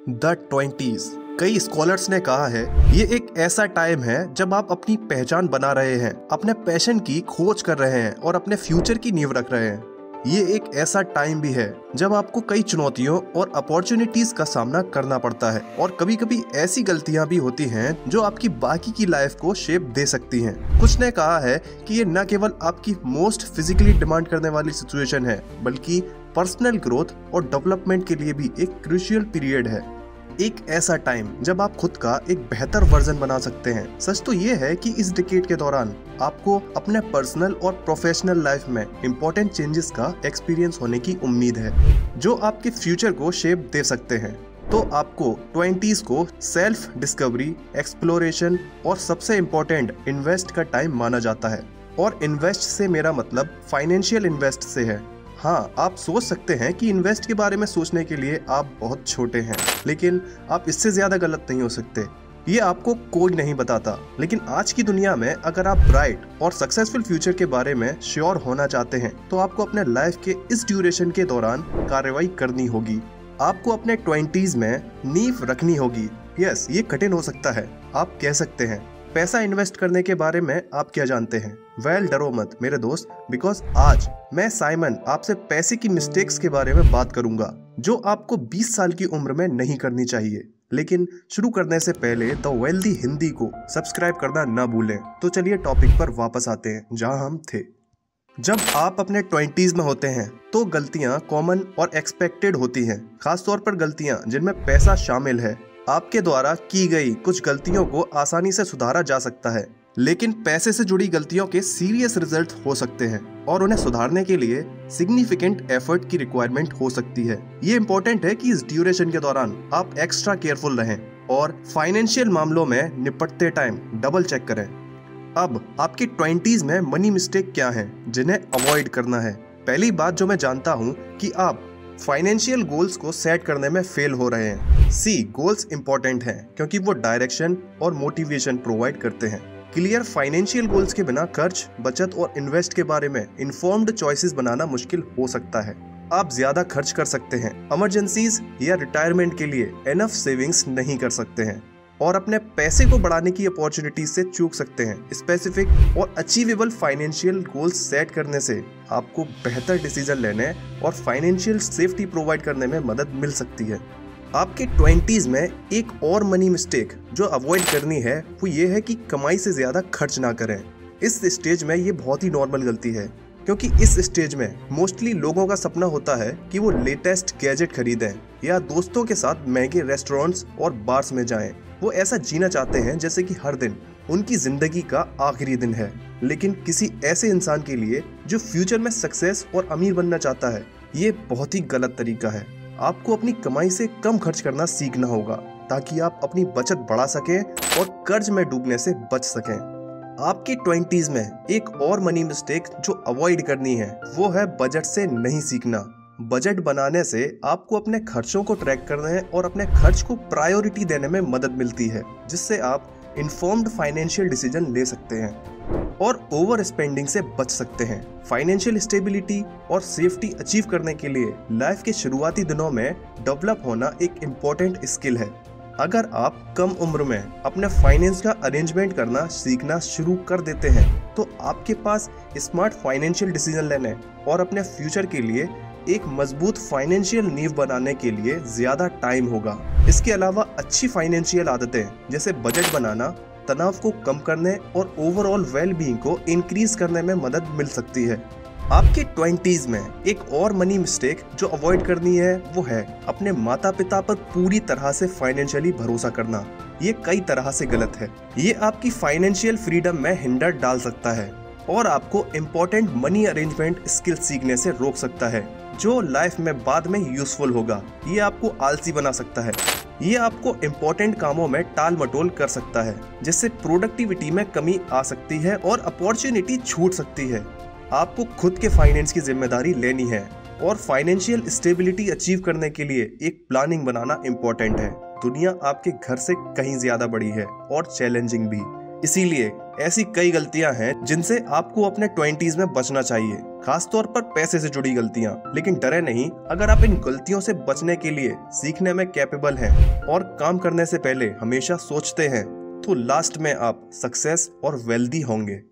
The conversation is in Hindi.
The 20s। कई स्कॉलर्स ने कहा है ये एक ऐसा टाइम है जब आप अपनी पहचान बना रहे हैं, अपने पैशन की खोज कर रहे हैं और अपने फ्यूचर की नींव रख रहे हैं। ये एक ऐसा टाइम भी है जब आपको कई चुनौतियों और अपॉर्चुनिटीज का सामना करना पड़ता है और कभी कभी ऐसी गलतियां भी होती हैं जो आपकी बाकी की लाइफ को शेप दे सकती हैं। कुछ ने कहा है कि ये न केवल आपकी मोस्ट फिजिकली डिमांड करने वाली सिचुएशन है बल्कि पर्सनल ग्रोथ और डेवलपमेंट के लिए भी एक क्रूशियल पीरियड है। एक ऐसा टाइम जब आप खुद का एक बेहतर वर्जन बना सकते हैं। सच तो ये है कि इस डिकेड के दौरान आपको अपने पर्सनल और प्रोफेशनल लाइफ में इम्पोर्टेंट चेंजेस का एक्सपीरियंस होने की उम्मीद है जो आपके फ्यूचर को शेप दे सकते हैं। तो आपको 20s को सेल्फ डिस्कवरी, एक्सप्लोरेशन और सबसे इम्पोर्टेंट इन्वेस्ट का टाइम माना जाता है। और इन्वेस्ट से मेरा मतलब फाइनेंशियल इन्वेस्ट से है। हाँ, आप सोच सकते हैं कि इन्वेस्ट के बारे में सोचने के लिए आप बहुत छोटे हैं, लेकिन आप इससे ज्यादा गलत नहीं हो सकते। ये आपको कोई नहीं बताता, लेकिन आज की दुनिया में अगर आप ब्राइट और सक्सेसफुल फ्यूचर के बारे में श्योर होना चाहते हैं तो आपको अपने लाइफ के इस ड्यूरेशन के दौरान कार्रवाई करनी होगी। आपको अपने 20s में नींव रखनी होगी। यस, ये कठिन हो सकता है। आप कह सकते हैं पैसा इन्वेस्ट करने के बारे में आप क्या जानते हैं? वेल, डरो मत मेरे दोस्त, बिकॉज आज मैं साइमन आपसे पैसे की मिस्टेक्स के बारे में बात करूंगा जो आपको 20 साल की उम्र में नहीं करनी चाहिए। लेकिन शुरू करने से पहले द वेल्दी हिंदी को सब्सक्राइब करना ना भूलें। तो चलिए टॉपिक पर वापस आते हैं जहां हम थे। जब आप अपने 20s में होते हैं तो गलतियां कॉमन और एक्सपेक्टेड होती हैं, खासतौर पर गलतियां जिनमें पैसा शामिल है। आपके द्वारा की गई कुछ गलतियों को आसानी से सुधारा जा सकता है, लेकिन पैसे से जुड़ी गलतियों के सीरियस रिजल्ट हो सकते हैं और उन्हें सुधारने के लिए सिग्निफिकेंट एफर्ट की रिक्वायरमेंट हो सकती है। ये इम्पोर्टेंट है कि इस ड्यूरेशन के दौरान आप एक्स्ट्रा केयरफुल रहें और फाइनेंशियल मामलों में निपटते टाइम डबल चेक करें। अब आपके 20s में मनी मिस्टेक क्या हैं जिन्हें अवॉइड करना है? पहली बात जो मैं जानता हूँ कि आप फाइनेंशियल गोल्स को सेट करने में फेल हो रहे हैं। गोल्स इंपॉर्टेंट हैं क्योंकि वो डायरेक्शन और मोटिवेशन प्रोवाइड करते हैं। क्लियर फाइनेंशियल गोल्स के बिना खर्च, बचत और इन्वेस्ट के बारे में इन्फॉर्म्ड चॉइसेस बनाना मुश्किल हो सकता है। आप ज्यादा खर्च कर सकते हैं, इमरजेंसीज या रिटायरमेंट के लिए एनफ सेविंग्स नहीं कर सकते हैं और अपने पैसे को बढ़ाने की अपॉर्चुनिटी से चूक सकते हैं। स्पेसिफिक और अचीवेबल फाइनेंशियल गोल्स सेट करने से आपको बेहतर डिसीजन लेने और फाइनेंशियल सेफ्टी प्रोवाइड करने में मदद मिल सकती है। आपके 20s में एक और मनी मिस्टेक जो अवॉइड करनी है वो ये है कि कमाई से ज्यादा खर्च ना करें। इस स्टेज में ये बहुत ही नॉर्मल गलती है क्योंकि इस स्टेज में मोस्टली लोगों का सपना होता है कि वो लेटेस्ट गैजेट खरीदें या दोस्तों के साथ महंगे रेस्टोरेंट्स और बार्स में जाएं। वो ऐसा जीना चाहते हैं जैसे कि हर दिन उनकी जिंदगी का आखिरी दिन है। लेकिन किसी ऐसे इंसान के लिए जो फ्यूचर में सक्सेस और अमीर बनना चाहता है, ये बहुत ही गलत तरीका है। आपको अपनी कमाई से कम खर्च करना सीखना होगा ताकि आप अपनी बचत बढ़ा सकें और कर्ज में डूबने से बच सकें। आपके 20s में एक और मनी मिस्टेक जो अवॉइड करनी है वो है बजट से नहीं सीखना। बजट बनाने से आपको अपने खर्चों को ट्रैक करने और अपने खर्च को प्रायोरिटी देने में मदद मिलती है, जिससे आप इन्फॉर्म्ड फाइनेंशियल डिसीजन ले सकते हैं और ओवर स्पेंडिंग से बच सकते हैं। फाइनेंशियल स्टेबिलिटी और सेफ्टी अचीव करने के लिए लाइफ के शुरुआती दिनों में डेवलप होना एक इम्पोर्टेंट स्किल है। अगर आप कम उम्र में अपने फाइनेंस का अरेंजमेंट करना सीखना शुरू कर देते हैं तो आपके पास स्मार्ट फाइनेंशियल डिसीजन लेने और अपने फ्यूचर के लिए एक मजबूत फाइनेंशियल नींव बनाने के लिए ज्यादा टाइम होगा। इसके अलावा अच्छी फाइनेंशियल आदतें जैसे बजट बनाना तनाव को कम करने और ओवरऑल वेल बीइंग को इंक्रीज करने में मदद मिल सकती है। आपके 20s में एक और मनी मिस्टेक जो अवॉइड करनी है वो है अपने माता पिता पर पूरी तरह से फाइनेंशियली भरोसा करना। ये कई तरह से गलत है। ये आपकी फाइनेंशियल फ्रीडम में हिंडर डाल सकता है और आपको इम्पोर्टेंट मनी अरेंजमेंट स्किल सीखने से रोक सकता है जो लाइफ में बाद में यूजफुल होगा। ये आपको आलसी बना सकता है। ये आपको इम्पोर्टेंट कामों में टाल मटोल कर सकता है, जिससे प्रोडक्टिविटी में कमी आ सकती है और अपॉर्चुनिटी छूट सकती है। आपको खुद के फाइनेंस की जिम्मेदारी लेनी है और फाइनेंशियल स्टेबिलिटी अचीव करने के लिए एक प्लानिंग बनाना इम्पोर्टेंट है। दुनिया आपके घर से कहीं ज्यादा बड़ी है और चैलेंजिंग भी। इसीलिए ऐसी कई गलतियां हैं जिनसे आपको अपने 20s में बचना चाहिए। खासतौर पर पैसे से जुड़ी गलतियां। लेकिन डरे नहीं, अगर आप इन गलतियों से बचने के लिए सीखने में कैपेबल हैं और काम करने से पहले हमेशा सोचते हैं, तो लास्ट में आप सक्सेस और वेल्दी होंगे।